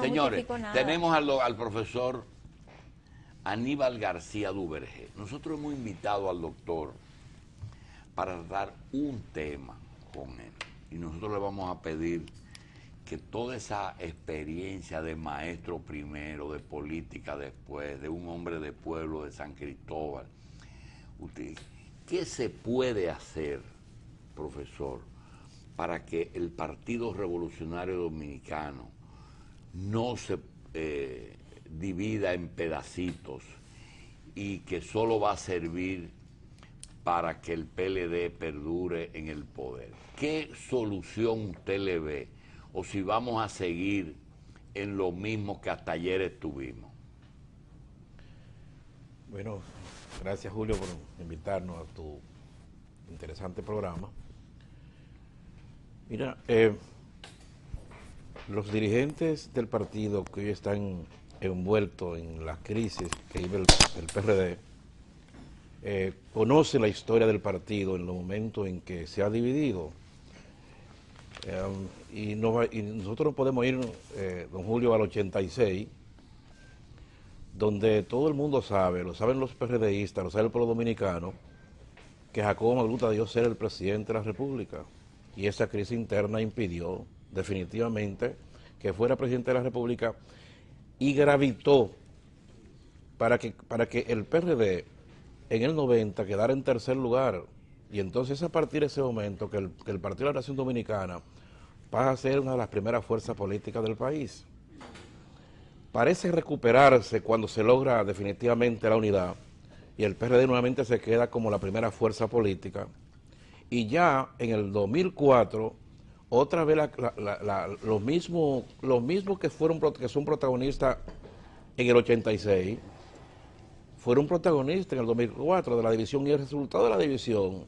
Señores, justifico nada. tenemos al profesor Aníbal García Duvergé. Nosotros hemos invitado al doctor para tratar un tema con él. Y nosotros le vamos a pedir que toda esa experiencia de maestro primero, de política después, de un hombre de pueblo de San Cristóbal, ¿qué se puede hacer, profesor, para que el Partido Revolucionario Dominicano no se divida en pedacitos y que solo va a servir para que el PLD perdure en el poder? ¿Qué solución usted le ve? O si vamos a seguir en lo mismo que hasta ayer estuvimos. Bueno, gracias Julio por invitarnos a tu interesante programa. Mira, los dirigentes del partido que hoy están envueltos en la crisis que vive el PRD, conocen la historia del partido en los momentos en que se ha dividido. Y nosotros podemos ir, don Julio, al 86, donde todo el mundo sabe, lo saben los PRDistas, lo sabe el pueblo dominicano, que Jacobo Magluta debió ser el presidente de la República. Y esa crisis interna impidió definitivamente que fuera presidente de la República y gravitó para que el PRD en el 90 quedara en tercer lugar. Y entonces a partir de ese momento que el Partido de la Nación Dominicana pasa a ser una de las primeras fuerzas políticas del país. Parece recuperarse cuando se logra definitivamente la unidad y el PRD nuevamente se queda como la primera fuerza política. Y ya en el 2004, otra vez los mismos que son protagonistas en el 86, fueron protagonistas en el 2004 de la división, y el resultado de la división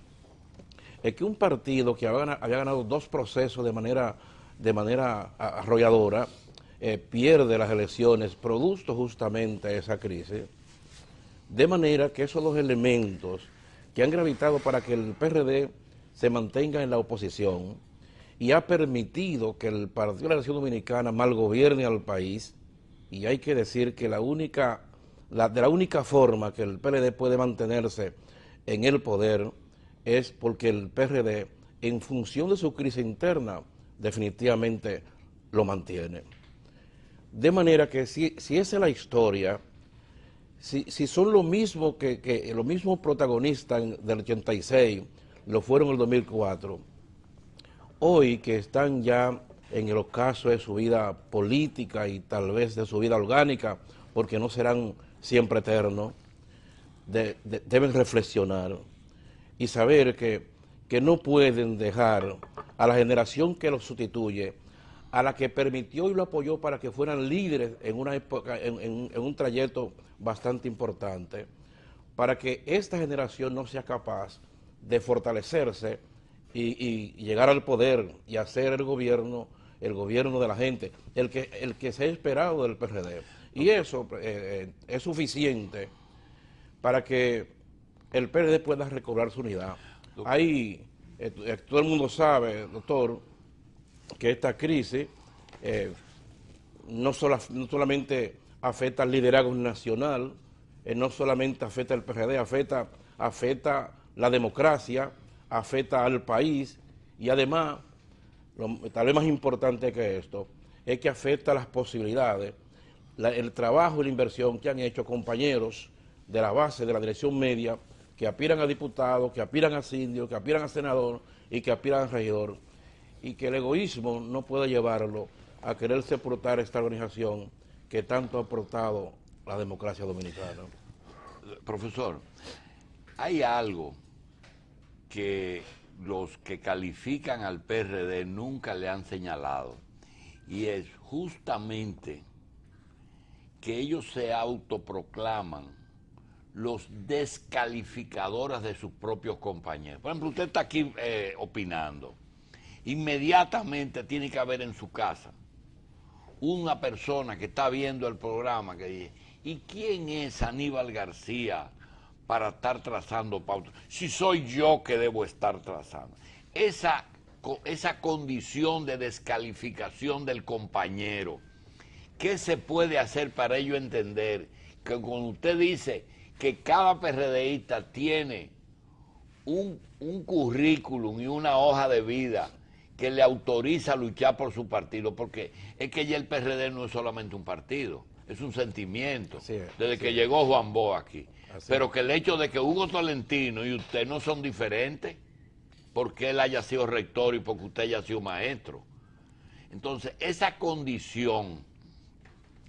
es que un partido que había ganado dos procesos de manera arrolladora, pierde las elecciones, producto justamente esa crisis, de manera que esos dos elementos que han gravitado para que el PRD se mantenga en la oposición y ha permitido que el Partido de la Nación Dominicana malgobierne al país, y hay que decir que de la única forma que el PLD puede mantenerse en el poder es porque el PRD, en función de su crisis interna, definitivamente lo mantiene. De manera que si esa es la historia, si son los mismos los mismos protagonistas del 86, lo fueron en el 2004, hoy que están ya en el ocaso de su vida política y tal vez de su vida orgánica, porque no serán siempre eternos, deben reflexionar y saber que no pueden dejar a la generación que los sustituye, a la que permitió y lo apoyó para que fueran líderes en una época, en un trayecto bastante importante, para que esta generación no sea capaz de fortalecerse y llegar al poder y hacer el gobierno de la gente, el que se ha esperado del PRD. Y eso es suficiente para que el PRD pueda recobrar su unidad. Ahí, todo el mundo sabe, doctor, que esta crisis no solamente afecta al liderazgo nacional, no solamente afecta al PRD, afecta la democracia, afecta al país, y además, tal vez más importante que esto, es que afecta las posibilidades, el trabajo y la inversión que han hecho compañeros de la base de la dirección media, que aspiran a diputado, que aspiran a síndico, que aspiran a senador y que aspiran a regidor, y que el egoísmo no puede llevarlo a querer sepultar esta organización que tanto ha aportado la democracia dominicana. Profesor, hay algo que los que califican al PRD nunca le han señalado, y es justamente que ellos se autoproclaman los descalificadores de sus propios compañeros. Por ejemplo, usted está aquí opinando. Inmediatamente tiene que haber en su casa una persona que está viendo el programa que dice: ¿y quién es Aníbal García para estar trazando pautas? Si soy yo que debo estar trazando. Esa condición de descalificación del compañero ¿qué se puede hacer para ello entender que cuando usted dice que cada PRDista tiene un currículum y una hoja de vida que le autoriza a luchar por su partido? Porque es que ya el PRD no es solamente un partido, es un sentimiento, desde que llegó Juan Bosch aquí. Pero que el hecho de que Hugo Tolentino y usted no son diferentes, porque él haya sido rector y porque usted haya sido maestro. Entonces, esa condición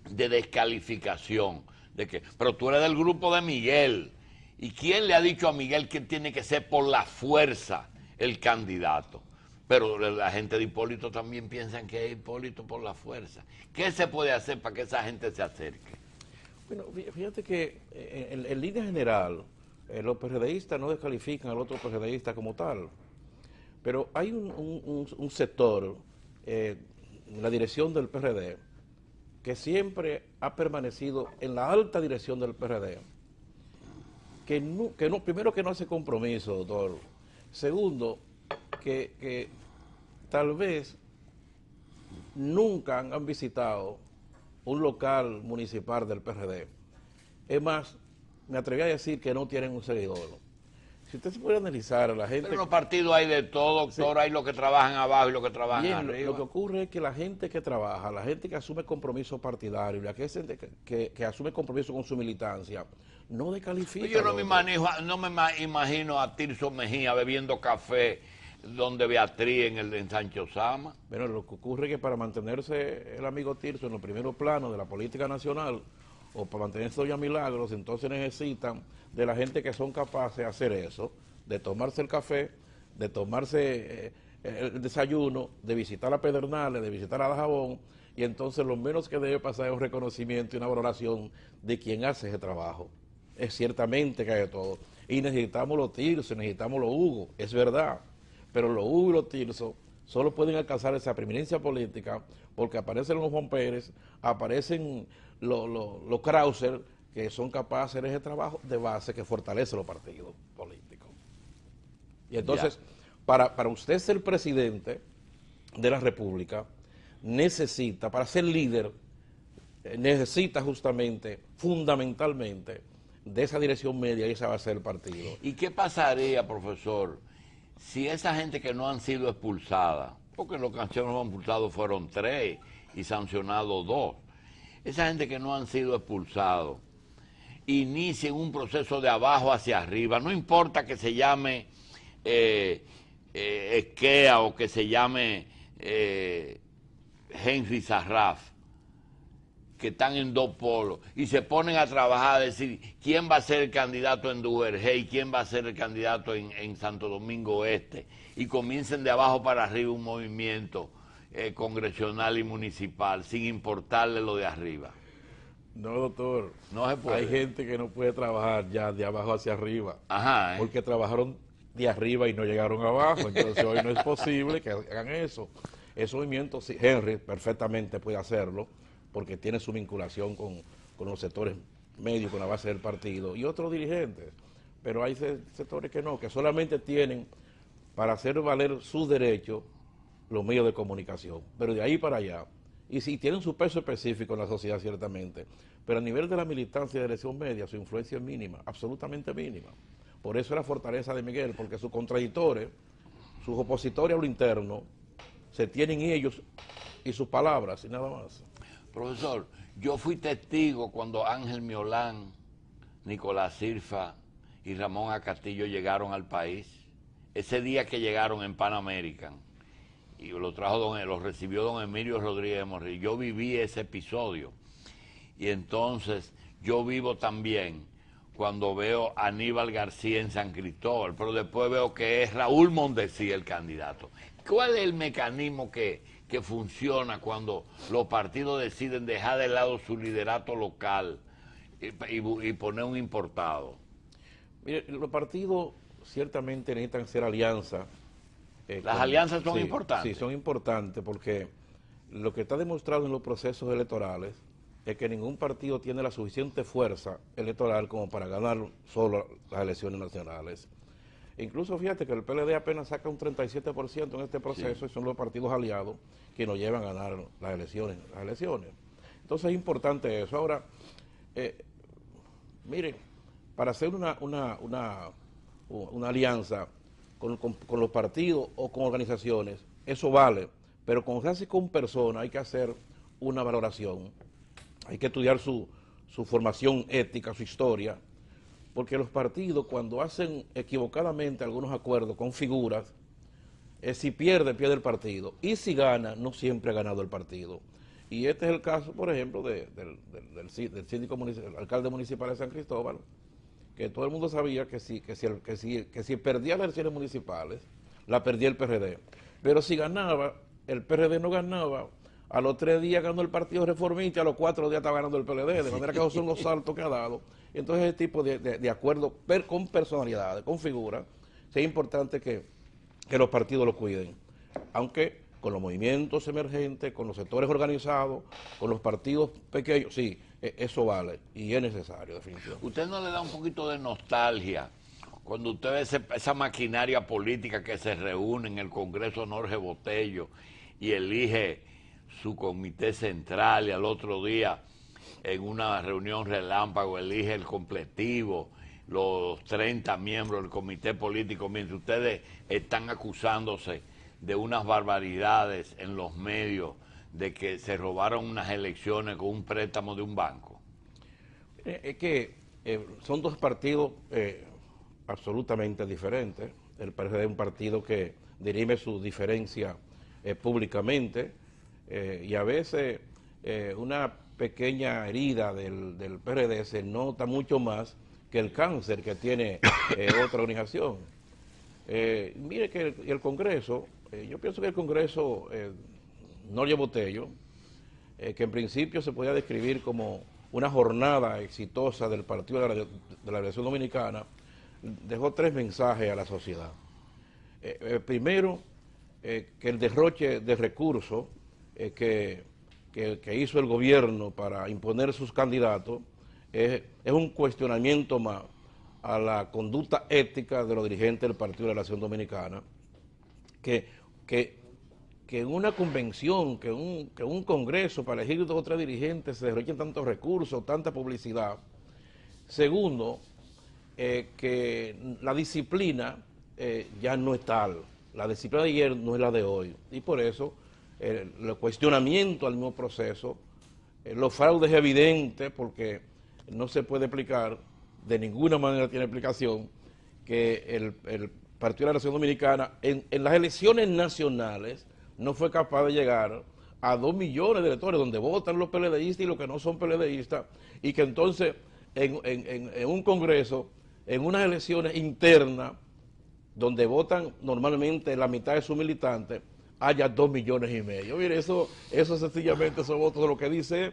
de descalificación, de que, pero tú eres del grupo de Miguel, ¿y quién le ha dicho a Miguel que tiene que ser por la fuerza el candidato? Pero la gente de Hipólito también piensan que es Hipólito por la fuerza. ¿Qué se puede hacer para que esa gente se acerque? Bueno, fíjate que en línea general, los PRDistas no descalifican al otro PRDista como tal, pero hay un sector, la dirección del PRD, que siempre ha permanecido en la alta dirección del PRD, primero que no hace compromiso, doctor. Segundo, que tal vez nunca han visitado un local municipal del PRD. Es más, me atreví a decir que no tienen un seguidor. Si usted se puede analizar a la gente... Pero en los partidos hay de todo, doctor, sí. Hay los que trabajan abajo y los que trabajan arriba. Lo que ocurre es que la gente que trabaja, la gente que asume compromiso partidario, la gente que asume compromiso con su militancia, no descalifica. Yo no me imagino a Tirso Mejía bebiendo café donde Beatriz en Sancho Sama. Bueno, lo que ocurre es que para mantenerse el amigo Tirso en los primeros planos de la política nacional, o para mantenerse Doña Milagros, entonces necesitan de la gente que son capaces de hacer eso, de tomarse el café, de tomarse el desayuno, de visitar a Pedernales, de visitar a Dajabón, y entonces lo menos que debe pasar es un reconocimiento y una valoración de quien hace ese trabajo. Es ciertamente que hay de todo. Y necesitamos los Tirsos, necesitamos los Hugo, es verdad, pero los Hugo y los Tirsos solo pueden alcanzar esa preeminencia política porque aparecen los Juan Pérez, aparecen los Krauser, que son capaces de hacer ese trabajo de base que fortalece los partidos políticos. Y entonces, para usted ser presidente de la República, necesita, para ser líder, necesita justamente, fundamentalmente, de esa dirección media y esa base del partido. ¿Y qué pasaría, profesor, si esa gente que no han sido expulsadas, porque los que no han expulsado fueron 3 y sancionados 2, esa gente que no han sido expulsados, inicien un proceso de abajo hacia arriba, no importa que se llame Esquea o que se llame Henry Sarraf, que están en 2 polos, y se ponen a trabajar a decir quién va a ser el candidato en Duvergé y quién va a ser el candidato en Santo Domingo Este, y comiencen de abajo para arriba un movimiento congresional y municipal, sin importarle lo de arriba. No, doctor. No se puede. Hay gente que no puede trabajar ya de abajo hacia arriba. Ajá, porque trabajaron de arriba y no llegaron abajo. Entonces hoy no es posible que hagan eso. Ese movimiento, sí, Henry perfectamente puede hacerlo, porque tiene su vinculación con los sectores medios, con la base del partido, y otros dirigentes. Pero hay sectores que no, que solamente tienen para hacer valer sus derechos los medios de comunicación. Pero de ahí para allá, y sí, tienen su peso específico en la sociedad ciertamente, pero a nivel de la militancia y de elección media, su influencia es mínima, absolutamente mínima. Por eso es la fortaleza de Miguel, porque sus contradictores, sus opositores a lo interno, se tienen ellos y sus palabras y nada más. Profesor, yo fui testigo cuando Ángel Miolán, Nicolás Silfa y Ramón A. Castillo llegaron al país. Ese día que llegaron en Pan American, y los recibió don Emilio Rodríguez Morri. Yo viví ese episodio. Y entonces yo vivo también cuando veo a Aníbal García en San Cristóbal, pero después veo que es Raúl Mondesí el candidato. ¿Cuál es el mecanismo que funciona cuando los partidos deciden dejar de lado su liderato local y poner un importado? Mire, los partidos ciertamente necesitan hacer alianzas. ¿Las alianzas son importantes? Sí, son importantes porque lo que está demostrado en los procesos electorales es que ningún partido tiene la suficiente fuerza electoral como para ganar solo las elecciones nacionales. Incluso fíjate que el PLD apenas saca un 37% en este proceso, y son los partidos aliados que nos llevan a ganar las elecciones. Entonces es importante eso. Ahora, miren, para hacer una alianza con los partidos o con organizaciones, eso vale, pero cuando se hace con personas hay que hacer una valoración, hay que estudiar su formación ética, su historia, porque los partidos cuando hacen equivocadamente algunos acuerdos con figuras, si pierde el partido, y si gana, no siempre ha ganado el partido. Y este es el caso, por ejemplo, del síndico municipal, el alcalde municipal de San Cristóbal, que todo el mundo sabía que si perdía las elecciones municipales, la perdía el PRD. Pero si ganaba, el PRD no ganaba, a los 3 días ganó el Partido Reformista, a los 4 días estaba ganando el PLD, de manera que esos son los saltos que ha dado. Entonces ese tipo de acuerdos con personalidades, con figuras, es importante que los partidos lo cuiden. Aunque con los movimientos emergentes, con los sectores organizados, con los partidos pequeños, sí, eso vale y es necesario, definitivamente. ¿Usted no le da un poquito de nostalgia cuando usted ve esa maquinaria política que se reúne en el Congreso Jorge Botello y elige su comité central y al otro día en una reunión relámpago elige el completivo, los 30 miembros del comité político, mientras ustedes están acusándose de unas barbaridades en los medios de que se robaron unas elecciones con un préstamo de un banco? Es que son dos partidos absolutamente diferentes. El PRD es un partido que dirime su diferencia públicamente y a veces una pequeña herida del PRD se nota mucho más que el cáncer que tiene otra organización. Mire que el Congreso, yo pienso que el Congreso Jorge Botello, que en principio se podía describir como una jornada exitosa del Partido de la Liberación Dominicana, dejó 3 mensajes a la sociedad. Primero, que el derroche de recursos que hizo el gobierno para imponer sus candidatos es un cuestionamiento más a la conducta ética de los dirigentes del Partido de la Liberación Dominicana, que en una convención, que un congreso para elegir 2 o 3 dirigentes se derrochen tantos recursos, tanta publicidad. Segundo, que la disciplina ya no es tal. La disciplina de ayer no es la de hoy. Y por eso el cuestionamiento al mismo proceso, los fraudes evidentes, porque no se puede explicar, de ninguna manera tiene explicación, que el Partido de la Nación Dominicana en las elecciones nacionales no fue capaz de llegar a 2 millones de electores, donde votan los PLDistas y los que no son PLDistas, y que entonces en un congreso, en unas elecciones internas, donde votan normalmente la mitad de sus militantes, haya 2,5 millones. Mire, eso sencillamente son votos de lo que dice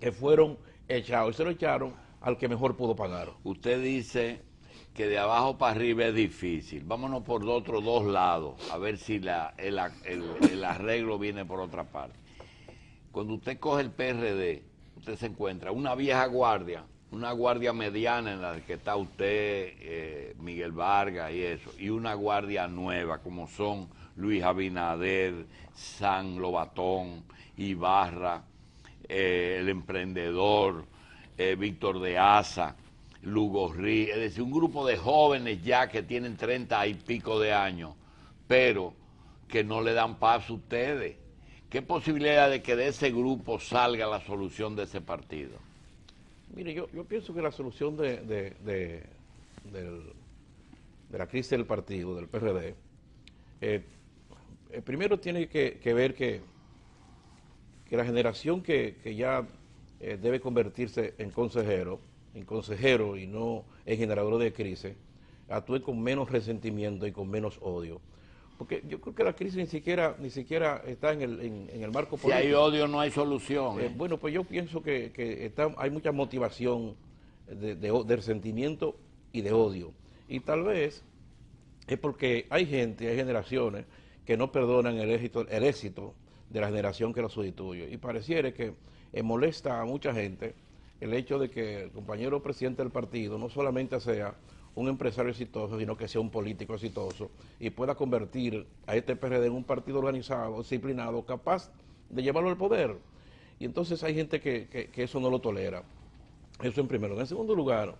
que fueron echados, y se lo echaron al que mejor pudo pagar. Usted dice que de abajo para arriba es difícil. Vámonos por los otros 2 lados, a ver si el arreglo viene por otra parte. Cuando usted coge el PRD, usted se encuentra una vieja guardia, una guardia mediana en la que está usted, Miguel Vargas y eso, y una guardia nueva, como son Luis Abinader, San Lobatón, Ibarra, el emprendedor, Víctor de Asa, Lugorri, es decir, un grupo de jóvenes ya que tienen 30 y pico de años, pero que no le dan paso a ustedes. ¿Qué posibilidad de que de ese grupo salga la solución de ese partido? Mire, yo pienso que la solución de la crisis del partido, del PRD, primero tiene que ver que la generación que ya debe convertirse en consejero y no en generador de crisis, actúe con menos resentimiento y con menos odio. Porque yo creo que la crisis ni siquiera está en el marco político. Si hay odio no hay solución. Bueno, pues yo pienso que hay mucha motivación de resentimiento y de odio. Y tal vez es porque hay generaciones que no perdonan el éxito de la generación que lo sustituye. Y pareciera que molesta a mucha gente el hecho de que el compañero presidente del partido no solamente sea un empresario exitoso, sino que sea un político exitoso y pueda convertir a este PRD en un partido organizado, disciplinado, capaz de llevarlo al poder. Y entonces hay gente que eso no lo tolera. Eso en primero. En segundo lugar,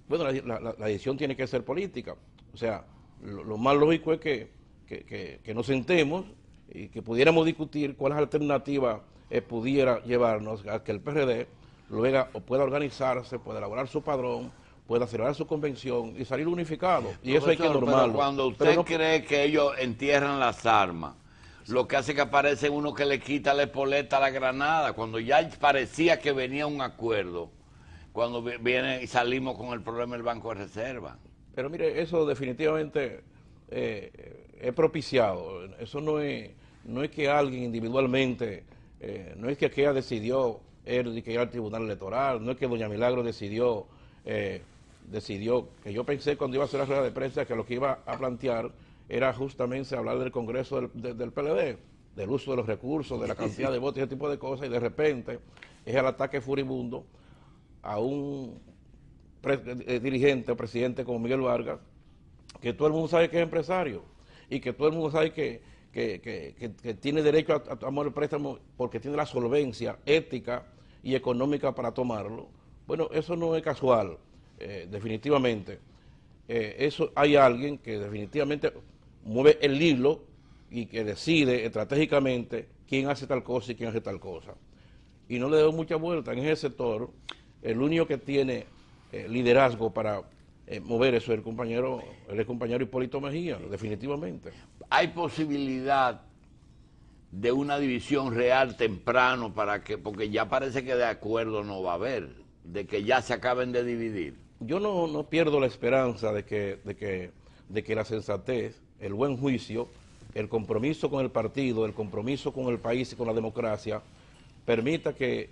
bueno, la decisión tiene que ser política. O sea, lo más lógico es que nos sentemos y que pudiéramos discutir cuáles alternativas pudiera llevarnos a que el PRD luego pueda organizarse, pueda elaborar su padrón, pueda celebrar su convención y salir unificado. Y eso hay que normarlo. Pero cuando usted cree que ellos entierran las armas, lo que hace que aparece uno que le quita la espoleta a la granada, cuando ya parecía que venía un acuerdo, cuando viene y salimos con el problema del Banco de Reserva. Pero mire, eso definitivamente es propiciado. Eso no es que alguien individualmente, no es que aquella decidió él que ir al Tribunal Electoral, no es que doña Milagro decidió que yo pensé cuando iba a hacer la rueda de prensa que lo que iba a plantear era justamente hablar del Congreso del PLD, del uso de los recursos, de la cantidad de votos y ese tipo de cosas, y de repente es el ataque furibundo a un dirigente o presidente como Miguel Vargas, que todo el mundo sabe que es empresario y que todo el mundo sabe que tiene derecho a tomar el préstamo porque tiene la solvencia ética y económica para tomarlo. Bueno, eso no es casual, definitivamente. Eso hay alguien que definitivamente mueve el hilo y que decide estratégicamente quién hace tal cosa y quién hace tal cosa. Y no le doy mucha vuelta en ese sector. El único que tiene liderazgo para mover eso es el compañero Hipólito Mejía, definitivamente. ¿Hay posibilidad de una división real temprano porque ya parece que de acuerdo no va a haber, de que ya se acaben de dividir? Yo no pierdo la esperanza de que la sensatez, el buen juicio, el compromiso con el partido, el compromiso con el país y con la democracia permita que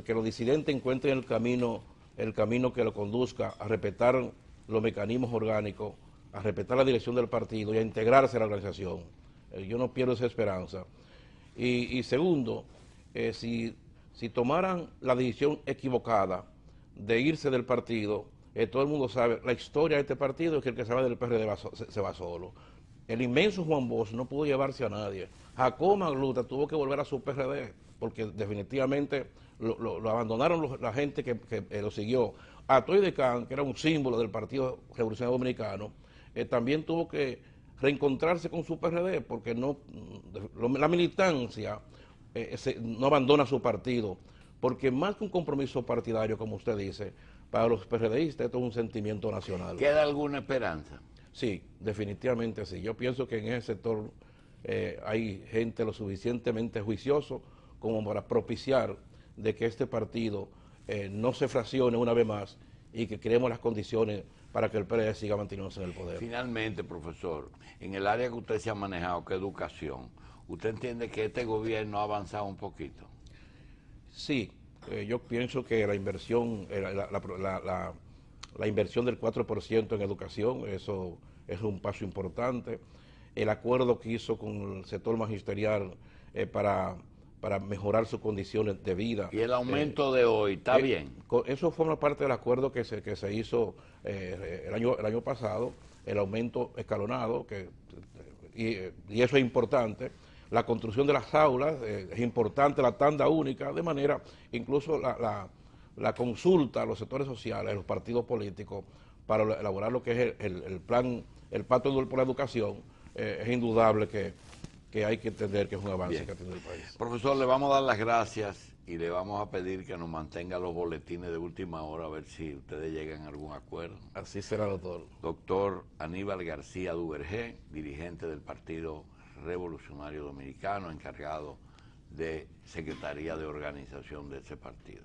los disidentes encuentren el camino que lo conduzca a respetar los mecanismos orgánicos, a respetar la dirección del partido y a integrarse a la organización. Yo no pierdo esa esperanza. Y segundo, si tomaran la decisión equivocada de irse del partido, todo el mundo sabe, la historia de este partido es que el que se va del PRD se va solo. El inmenso Juan Bosch no pudo llevarse a nadie. Jacobo Magluta tuvo que volver a su PRD, porque definitivamente lo abandonaron la gente que lo siguió. Atoy de Can, que era un símbolo del Partido Revolucionario Dominicano, también tuvo que reencontrarse con su PRD, porque la militancia no abandona su partido, porque más que un compromiso partidario, como usted dice, para los PRDistas esto es un sentimiento nacional. ¿Queda alguna esperanza? Sí, definitivamente sí. Yo pienso que en ese sector hay gente lo suficientemente juicioso como para propiciar de que este partido no se fraccione una vez más y que creemos las condiciones para que el PRD siga manteniéndose en el poder. Finalmente, profesor, en el área que usted se ha manejado, que es educación, ¿usted entiende que este gobierno ha avanzado un poquito? Sí, yo pienso que la inversión, la inversión del 4% en educación, eso es un paso importante. El acuerdo que hizo con el sector magisterial para mejorar sus condiciones de vida. Y el aumento de hoy, ¿está bien? Eso forma parte del acuerdo que se hizo el año pasado, el aumento escalonado, y eso es importante. La construcción de las aulas, es importante, la tanda única, de manera, incluso la consulta a los sectores sociales, a los partidos políticos, para elaborar lo que es el plan, el pacto por la educación, es indudable que hay que entender que es un avance que ha tenido el país. Profesor, le vamos a dar las gracias y le vamos a pedir que nos mantenga los boletines de última hora a ver si ustedes llegan a algún acuerdo. Así será, doctor. Doctor Aníbal García Duvergé, dirigente del Partido Revolucionario Dominicano, encargado de Secretaría de Organización de ese partido.